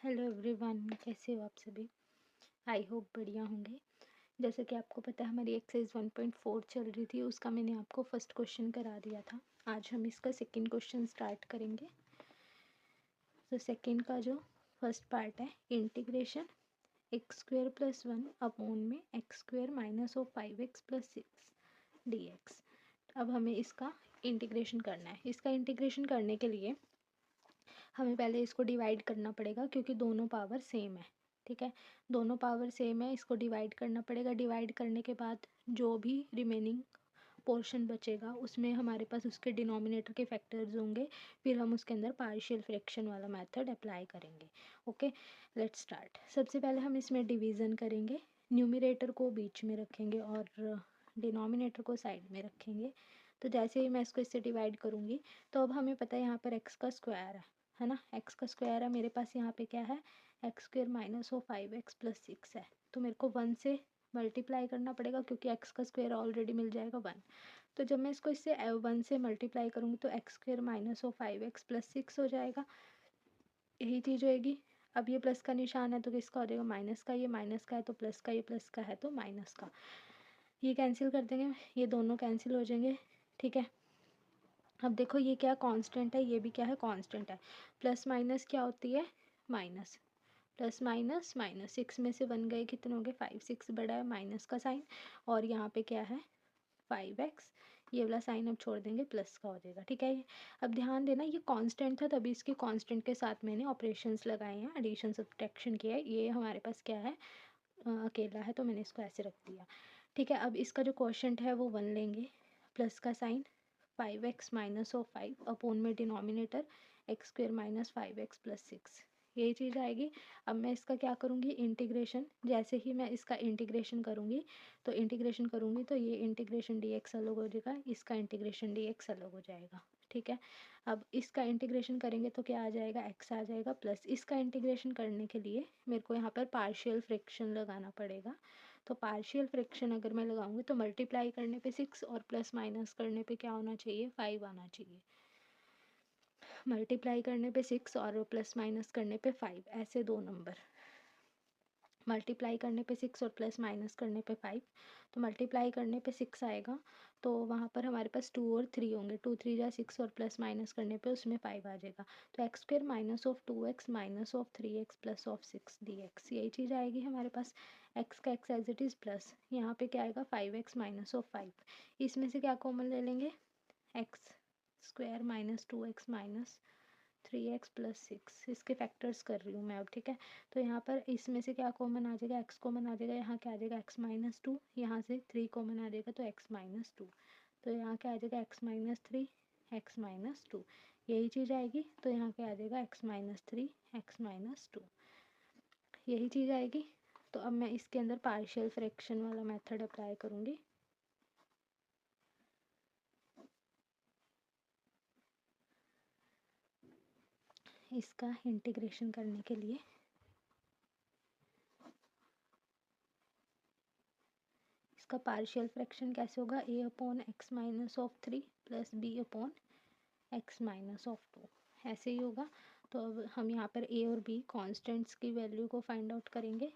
Hello everyone, कैसे हो आप सभी। आई होप बढ़िया होंगे। जैसे कि आपको पता है हमारी एक्सरसाइज 1.4 चल रही थी, उसका मैंने आपको फर्स्ट क्वेश्चन करा दिया था। आज हम इसका सेकंड क्वेश्चन स्टार्ट करेंगे। तो सेकंड का जो फर्स्ट पार्ट है, integration x square plus 1 upon में x square minus of 5x plus 6 dx। अब हमें इसका इंटीग्रेशन करना है। इसका इंटीग्रेशन करने के लिए हमें पहले इसको डिवाइड करना पड़ेगा, क्योंकि दोनों पावर सेम है। ठीक है, दोनों पावर सेम है, इसको डिवाइड करना पड़ेगा। डिवाइड करने के बाद जो भी रिमेनिंग पोर्शन बचेगा उसमें हमारे पास उसके डिनोमिनेटर के फैक्टर्स होंगे, फिर हम उसके अंदर पार्शियल फ्रैक्शन वाला मेथड अप्लाई करेंगे। Okay, let's start. सबसे पहले हम इसमें डिवीज़न करेंगे। न्यूमरेटर को बीच में रखेंगे और डिनोमिनेटर को साइड में रखेंगे। तो जैसे ही मैं इसको इससे डिवाइड करूँगी, तो अब हमें पता है यहाँ पर एक्स का स्क्वायर है ना। एक्स का स्क्वायर है, मेरे पास यहाँ पे क्या है, x square minus of 5x plus 6 है। तो मेरे को 1 से मल्टीप्लाई करना पड़ेगा, क्योंकि एक्स का स्क्वायर ऑलरेडी मिल जाएगा 1। तो जब मैं इसको इससे 1 से मल्टीप्लाई करूँगी तो x square minus of 5x plus 6 हो जाएगा। यही चीज़ होएगी। अब ये प्लस का निशान है तो किसका हो जाएगा, माइनस का। ये माइनस का है तो प्लस का, ये प्लस का है तो माइनस का। ये कैंसिल कर देंगे, ये दोनों कैंसिल हो जाएंगे। ठीक है, अब देखो ये क्या कांस्टेंट है, ये भी क्या है, कांस्टेंट है। प्लस माइनस क्या होती है, माइनस। प्लस माइनस माइनस, 6 में से 1 गए, कितने हो गए, 5। 6 बड़ा है, माइनस का साइन। और यहाँ पे क्या है, 5x। ये वाला साइन अब छोड़ देंगे, प्लस का हो जाएगा। ठीक है, ये अब ध्यान देना, ये कांस्टेंट था तभी इसके कांस्टेंट के साथ मैंने ऑपरेशंस लगाए हैं, एडिशन सब्ट्रैक्शन किया है। ये हमारे पास क्या है, अकेला है, तो मैंने इसको ऐसे रख दिया। ठीक है, अब इसका जो क्वोशंट है वो 1 लेंगे, प्लस का sign, 5x minus of 5 upon में denominator x square minus 5x plus 6। यही चीज़ आएगी। अब मैं इसका क्या करूँगी, इंटीग्रेशन। जैसे ही मैं इसका इंटीग्रेशन करूँगी तो ये इंटीग्रेशन dx अलग हो जाएगा, इसका इंटीग्रेशन dx अलग हो जाएगा। ठीक है, अब इसका इंटीग्रेशन करेंगे तो क्या आ जाएगा, x आ जाएगा, प्लस इसका इंटीग्रेशन करने के लिए मेरे को यहाँ पर पार्शियल फ्रैक्शन लगाना पड़ेगा। तो पार्शियल फ्रैक्शन अगर मैं लगाऊंगी तो मल्टीप्लाई करने पे 6 और प्लस माइनस करने पे क्या होना चाहिए, 5 आना चाहिए। मल्टीप्लाई करने पे 6 और प्लस माइनस करने पे 5, ऐसे दो नंबर। मल्टीप्लाई करने पे 6 और प्लस माइनस करने पे 5। तो मल्टीप्लाई करने पे 6 आएगा, तो वहाँ पर हमारे पास 2 और 3 होंगे। 2 3 जा 6 और प्लस माइनस करने पे उसमें 5 आ जाएगा। तो x square minus of 2x minus of 3x plus of 6 dx, यही चीज़ आएगी हमारे पास। एक्स का x as it is plus, यहाँ पे क्या आएगा, 5x माइनस ऑफ 5। इसमें से क्या कॉमन ले लेंगे, x square minus 2x minus 3x plus 6। इसके फैक्टर्स कर रही हूँ मैं अब। ठीक है, तो यहाँ पर इसमें से क्या कॉमन आ जाएगा, x कॉमन आ जाएगा, यहाँ क्या आ जाएगा, x माइनस 2। यहाँ से 3 कॉमन आ जाएगा तो x माइनस 2। तो यहाँ क्या आ जाएगा, x माइनस 3 x माइनस 2, यही चीज़ आएगी। तो यहाँ क्या आ जाएगा, x माइनस 3 x माइनस 2, यही चीज़ आएगी। तो अब मैं इसके अंदर पार्शियल फ्रैक्शन वाला मेथड अप्लाई करूँगी। इसका इंटीग्रेशन करने के लिए इसका पार्शियल फ्रैक्शन कैसे होगा, a upon x minus of 3 plus b upon x minus of 2, ऐसे ही होगा। तो अब हम यहाँ पर a और b कॉन्स्टेंट्स की वैल्यू को फाइंड आउट करेंगे।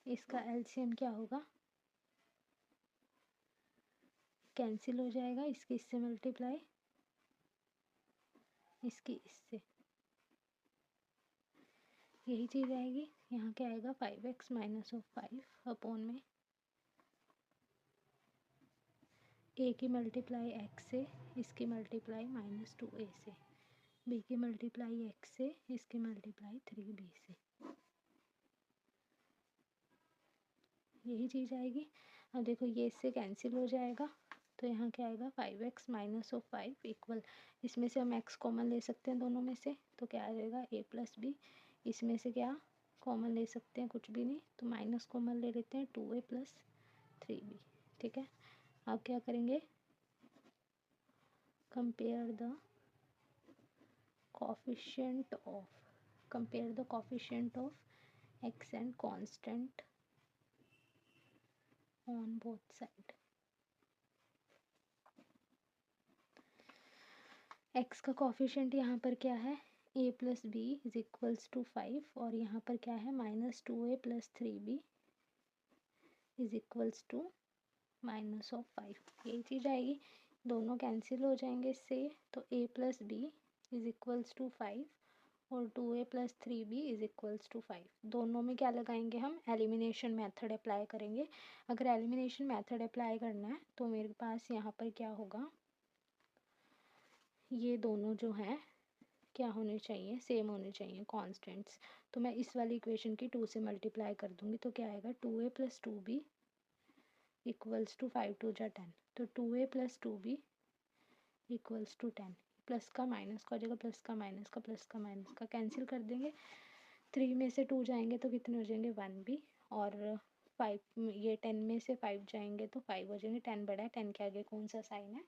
इसका एलसीएम क्या होगा, कैंसिल हो जाएगा, इसकी इससे मल्टीप्लाई, इसकी इससे, यही चीज़ आएगी। यहाँ क्या आएगा, 5x माइनस ऑफ 5 अपॉन में a की मल्टीप्लाई x से, इसकी मल्टीप्लाई माइनस 2a से, b की मल्टीप्लाई x से, इसकी मल्टीप्लाई 3b से, यही चीज़ आएगी। अब देखो ये इससे कैंसिल हो जाएगा, तो यहाँ क्या आएगा, 5x माइनस ऑफ 5 इक्वल, इसमें से हम x कॉमन ले सकते हैं दोनों में से, तो क्या आ जाएगा, a प्लस बी। इसमें से क्या कॉमन ले सकते हैं, कुछ भी नहीं, तो माइनस कॉमन ले लेते हैं, 2a प्लस 3b। ठीक है, अब क्या करेंगे, compare the coefficient of x and constant on both side. x का कोफिशिएंट यहाँ पर क्या है, a plus b is equals to 5 और यहाँ पर क्या है -2a plus 3b is equals to -5। यही चीज़ आएगी, दोनों कैंसिल हो जाएंगे इससे। तो a plus b is equals to 5 और 2a plus 3b is equals to 5। दोनों में क्या लगाएंगे हम, एलिमिनेशन मेथड अप्लाई करेंगे। अगर एलिमिनेशन मेथड अप्लाई करना है तो मेरे पास यहाँ पर क्या होगा, ये दोनों जो हैं क्या होने चाहिए, सेम होने चाहिए कांस्टेंट्स। तो मैं इस वाली इक्वेशन की 2 से मल्टीप्लाई कर दूंगी तो क्या आएगा 2a plus 2b equals to 5 2 जा 10। तो 2a plus 2b equals to 10। Plus का माइनस का हो जाएगा, प्लस का माइनस का, प्लस का माइनस का कैंसिल कर देंगे। 3 में से 2 जाएंगे तो कितने हो जाएंगे 1 भी, और 5 ये 10 में से 5 जाएंगे तो 5 हो जाएंगे। 10 बड़ा है, 10 के आगे कौन सा साइन है,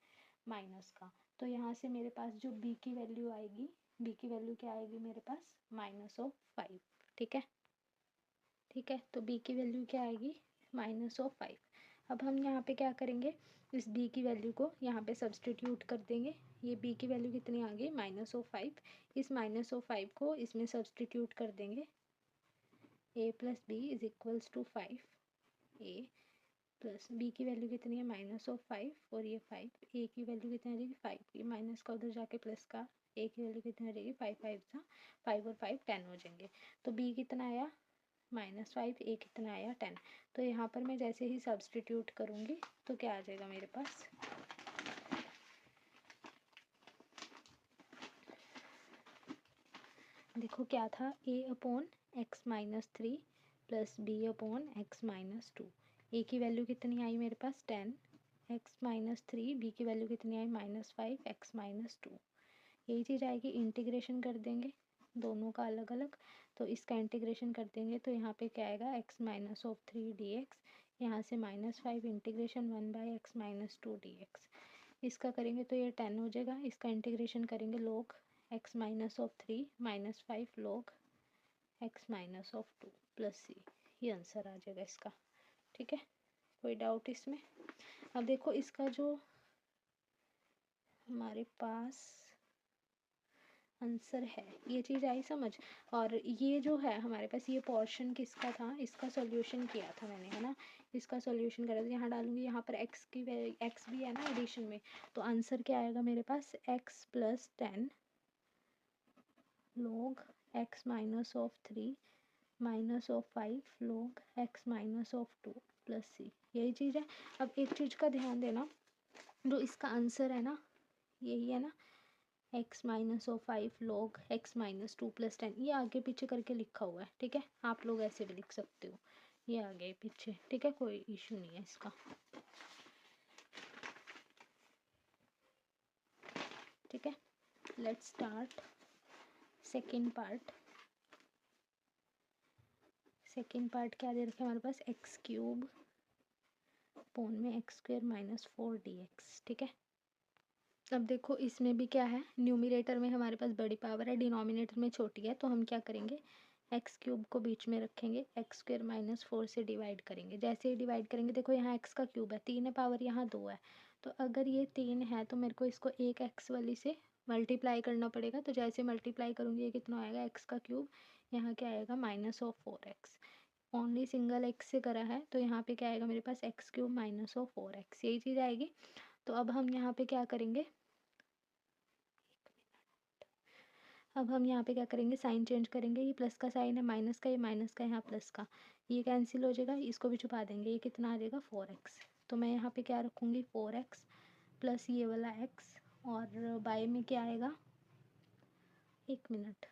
माइनस का। तो यहाँ से मेरे पास जो b की वैल्यू आएगी, b की वैल्यू क्या आएगी मेरे पास -5। ठीक है, ठीक है। तो b की वैल्यू क्या आएगी -5। अब हम यहाँ पे क्या करेंगे, इस b की वैल्यू को यहाँ पे सब्सटीट्यूट कर देंगे। ये b की वैल्यू कितनी आ गई -5। इस -5 को इसमें सब्सटीट्यूट कर देंगे। a plus b is equals to 5। a plus b की वैल्यू कितनी है -5 और ये 5। ए की वैल्यू कितनी आ जाएगी 5। ये माइनस का उधर जाके प्लस का, ए की वैल्यू कितनी आ जाएगी 5 5 सा 5 और 5 10 हो जाएंगे। तो b कितना आया -5, ए कितना आया 10। तो यहाँ पर मैं जैसे ही सब्सटीट्यूट करूँगी तो क्या आ जाएगा मेरे पास, देखो क्या था, a/(x-3) प्लस b/(x-2). ए की वैल्यू कितनी आई मेरे पास 10, x-3, बी की वैल्यू कितनी आई -5, x-2। यही चीज़ आएगी, इंटीग्रेशन कर देंगे दोनों का अलग अलग। तो इसका इंटीग्रेशन कर देंगे तो यहाँ पे क्या आएगा x-3 dx, यहाँ से -5 इंटीग्रेशन 1/x-2 dx। इसका करेंगे तो ये 10 हो जाएगा। इसका इंटीग्रेशन करेंगे log x-3 -5 log x-2 plus c। ये आंसर आ जाएगा इसका। ठीक है, कोई डाउट इसमें। अब देखो इसका जो हमारे पास आंसर है, ये चीज़ आई समझ। और ये जो है हमारे पास, ये पोर्शन किसका था, इसका सॉल्यूशन किया था मैंने, है ना। इसका सॉल्यूशन करा था, यहाँ डालूंगी, यहाँ पर x भी है ना एडिशन में। तो आंसर क्या आएगा मेरे पास, x plus 10 log x-3 -5 log x-2 plus c। यही चीज़ है। अब एक चीज़ का ध्यान देना, जो इसका आंसर है ना, यही है ना, x-5 log x-2 प्लस 10। ये आगे पीछे करके लिखा हुआ है, ठीक है। आप लोग ऐसे भी लिख सकते हो, ये आगे पीछे, ठीक है, कोई इशू नहीं है इसका। ठीक है, let's start second part. Second part क्या दे रखा है हमारे पास, x³ पोन में x² - 4 dx। ठीक है, अब देखो इसमें भी क्या है, न्यूमरेटर में हमारे पास बड़ी पावर है, डिनोमिनेटर में छोटी है। तो हम क्या करेंगे, x³ को बीच में रखेंगे, x² - 4 से डिवाइड करेंगे। जैसे ही डिवाइड करेंगे, देखो यहाँ x का क्यूब है, 3 है पावर, यहाँ 2 है। तो अगर ये 3 है तो मेरे को इसको एक x वाली से मल्टीप्लाई करना पड़ेगा। तो जैसे मल्टीप्लाई करूँगी ये कितना आएगा, x का क्यूब, यहाँ क्या आएगा -4x। ओनली सिंगल x से करा है तो यहाँ पे क्या आएगा मेरे पास, x³ - 4x, यही चीज़ आएगी। तो अब हम यहाँ पे क्या करेंगे, अब हम यहाँ पे क्या करेंगे, साइन चेंज करेंगे। ये प्लस का साइन है, माइनस का, ये माइनस का, यहाँ प्लस का, ये कैंसिल हो जाएगा, इसको भी छुपा देंगे। ये कितना आ जाएगा 4x। तो मैं यहाँ पे क्या रखूँगी 4x प्लस ये वाला x, और बाय में क्या आएगा, 1 मिनट,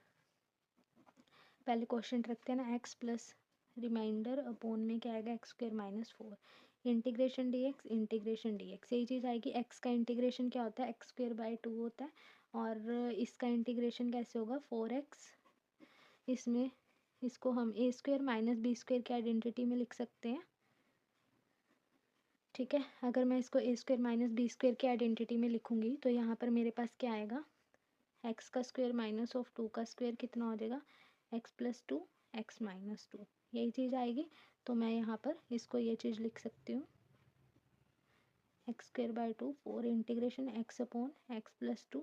पहले क्वेश्चन रखते हैं ना, x प्लस रिमाइंडर अपॉन में क्या आएगा x² - 4 integration dx integration dx। यही चीज़ आएगी। x का इंटीग्रेशन क्या होता है, x²/2 होता है, और इसका इंटीग्रेशन कैसे होगा 4x। इसमें इसको हम a² - b² की आइडेंटिटी में लिख सकते हैं। ठीक है, अगर मैं इसको a² - b² की आइडेंटिटी में लिखूंगी तो यहाँ पर मेरे पास क्या आएगा, x का स्क्वायर -2 का स्क्वायर कितना हो जाएगा, x प्लस 2 x-2, यही चीज़ आएगी। तो मैं यहाँ पर इसको ये चीज़ लिख सकती हूँ, x²/2 4 integration x upon x plus 2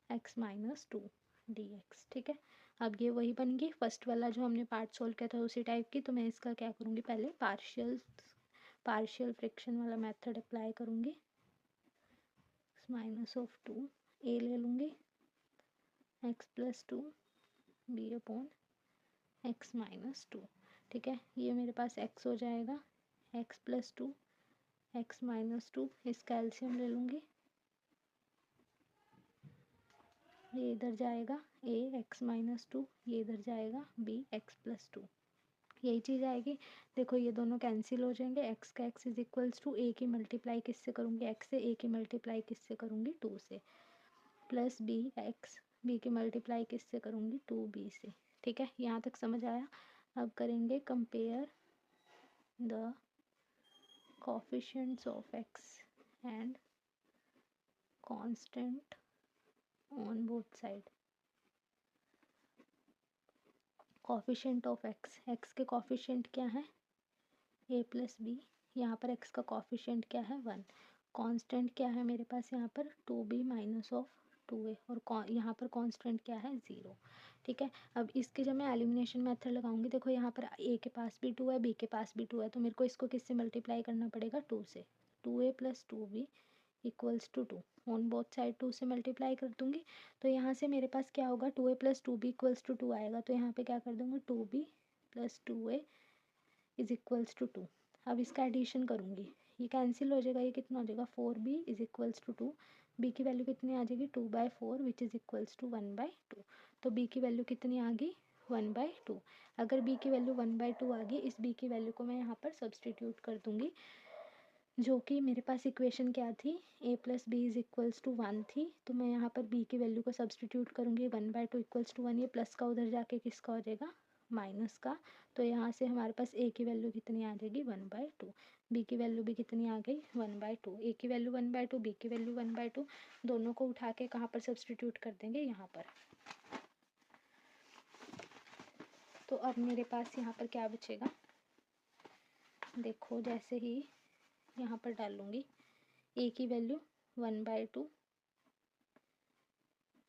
x-2। dx। ठीक है, अब ये वही बन गई फर्स्ट वाला जो हमने पार्ट सोल्व किया था उसी टाइप की। तो मैं इसका क्या करूँगी, पहले पार्शियल फ्रैक्शन वाला मेथड अप्लाई करूँगी। -2 a ले लूँगी, x+2 b/x-2। ठीक है, ये मेरे पास x हो जाएगा, x+2 x-2, इसका एलसीएम ले लूँगी, ये इधर जाएगा a x-2, ये इधर जाएगा b x+2, यही चीज़ आएगी। देखो ये दोनों कैंसिल हो जाएंगे, x का x is equals to a की मल्टीप्लाई किससे करूँगी, x से, a की मल्टीप्लाई किससे करूँगी 2 से, प्लस b की मल्टीप्लाई किससे करूँगी 2b से। ठीक है, यहाँ तक समझ आया। अब करेंगे compare the coefficients of x and constant on both side. Coefficient of x के कोफिशिएंट क्या है a+b, यहाँ पर x का कोफिशिएंट क्या है 1, कांस्टेंट क्या है मेरे पास यहाँ पर 2b माइनस ऑफ 2a, और यहाँ पर कांस्टेंट क्या है 0। ठीक है, अब इसके जब मैं एलिमिनेशन मेथड लगाऊंगी, देखो यहाँ पर a के पास भी 2 है, b के पास भी 2 है, तो मेरे को इसको किससे मल्टीप्लाई करना पड़ेगा 2 से, 2a + 2b equals to 2, on both side 2 से मल्टीप्लाई कर दूंगी। तो यहाँ से मेरे पास क्या होगा 2a + 2b इक्वल्स टू 2 आएगा, तो यहाँ पे क्या कर दूंगी 2b + 2a is equals to 2। अब इसका एडिशन करूँगी, ये कैंसिल हो जाएगा, ये कितना हो जाएगा 4b is equals to 2, b की वैल्यू कितनी आ जाएगी 2/4 विच इज़ इक्वल्स टू 1/2। तो b की वैल्यू कितनी आ गई 1/2। अगर b की वैल्यू 1/2 आ गई, इस b की वैल्यू को मैं यहाँ पर सब्सटीट्यूट कर दूँगी, जो कि मेरे पास इक्वेशन क्या थी a + b is equals to 1 थी, तो मैं यहाँ पर b की वैल्यू को सब्सटीट्यूट करूँगी 1/2 इक्वल्स टू 1, ये प्लस का उधर जाके किसका हो जाएगा माइनस का। तो यहाँ से हमारे पास a की वैल्यू कितनी आ जाएगी 1/2, b की वैल्यू भी कितनी आ गई 1/2, a की वैल्यू 1/2, b की वैल्यू 1/2, दोनों को उठा के कहाँ पर सब्सटीट्यूट कर देंगे यहाँ पर। तो अब मेरे पास यहाँ पर क्या बचेगा, देखो जैसे ही यहाँ पर डालूँगी a की वैल्यू 1/2,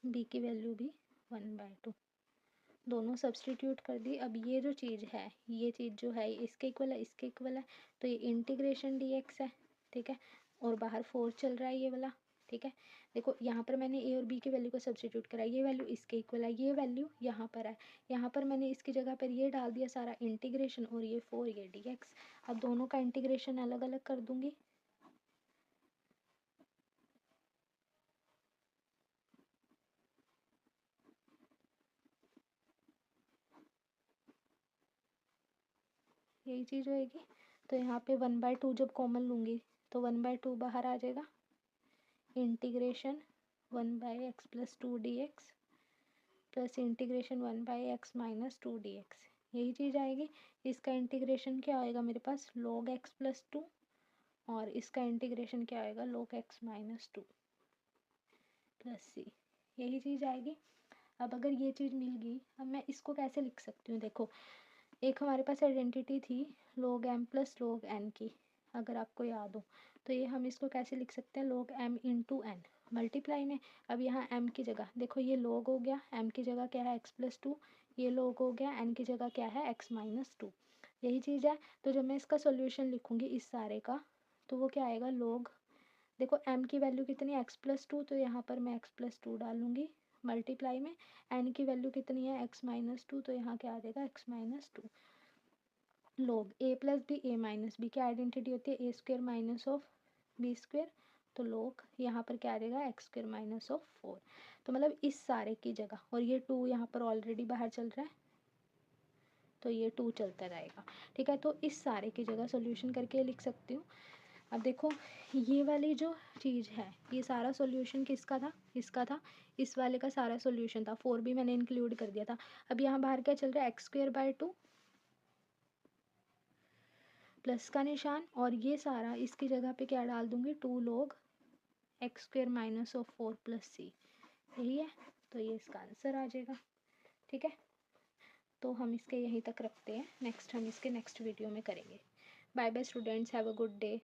b की वैल्यू भी 1/2, दोनों सब्सटीट्यूट कर दी। अब ये जो चीज़ है, ये चीज़ जो है इसके इक्वल है, इसके इक्वल है, तो ये इंटीग्रेशन dx है। ठीक है, और बाहर 4 चल रहा है ये वाला। ठीक है, देखो यहाँ पर मैंने a और b की वैल्यू को सब्सटीट्यूट करा, ये वैल्यू इसके इक्वल है, ये वैल्यू यहाँ पर है, यहाँ पर मैंने इसकी जगह पर ये डाल दिया सारा इंटीग्रेशन, और ये 4 ये dx। अब दोनों का इंटीग्रेशन अलग अलग कर दूँगी, यही चीज़ होएगी। तो यहाँ पे 1/2 जब कॉमन लूँगी तो 1/2 बाहर आ जाएगा, integration 1/x + 2 dx plus integration 1/x - 2 dx, यही चीज़ आएगी। इसका इंटीग्रेशन क्या आएगा मेरे पास log x + 2, और इसका इंटीग्रेशन क्या आएगा log x - 2 + c, यही चीज़ आएगी। अब अगर ये चीज़ मिल गई, अब मैं इसको कैसे लिख सकती हूँ, देखो एक हमारे पास आइडेंटिटी थी log m + log n की, अगर आपको याद हो, तो ये हम इसको कैसे लिख सकते हैं log m × n मल्टीप्लाई में। अब यहाँ m की जगह देखो ये log हो गया, m की जगह क्या है x + 2, ये log हो गया, n की जगह क्या है x - 2, यही चीज़ है। तो जब मैं इसका सॉल्यूशन लिखूँगी इस सारे का, तो वो क्या आएगा log, देखो m की वैल्यू कितनी है x + 2, तो यहाँ पर मैं x + 2 डालूँगी मल्टीप्लाई में, n की वैल्यू कितनी है x - 2, तो यहाँ क्या आ जाएगा x - 2, log a + b a - b की आइडेंटिटी होती है a² - b², तो log यहाँ पर क्या आ जाएगा x² - 4। तो मतलब इस सारे की जगह, और ये 2 यहाँ पर ऑलरेडी बाहर चल रहा है, तो ये 2 चलता रहेगा। ठीक है, तो इस सारे की जगह सॉल्यूशन करके लिख सकती हूँ। अब देखो ये वाली जो चीज़ है, ये सारा सॉल्यूशन किसका था, इसका था, इस वाले का सारा सॉल्यूशन था, 4 भी मैंने इंक्लूड कर दिया था। अब यहाँ बाहर क्या चल रहा है x² / 2 प्लस का निशान, और ये सारा इसकी जगह पे क्या डाल दूँगी 2 log x² - 4 + c, यही है। तो ये इसका आंसर आ जाएगा। ठीक है, तो हम इसके यहीं तक रखते हैं, नेक्स्ट हम इसके नेक्स्ट वीडियो में करेंगे। Bye bye students, have a good day.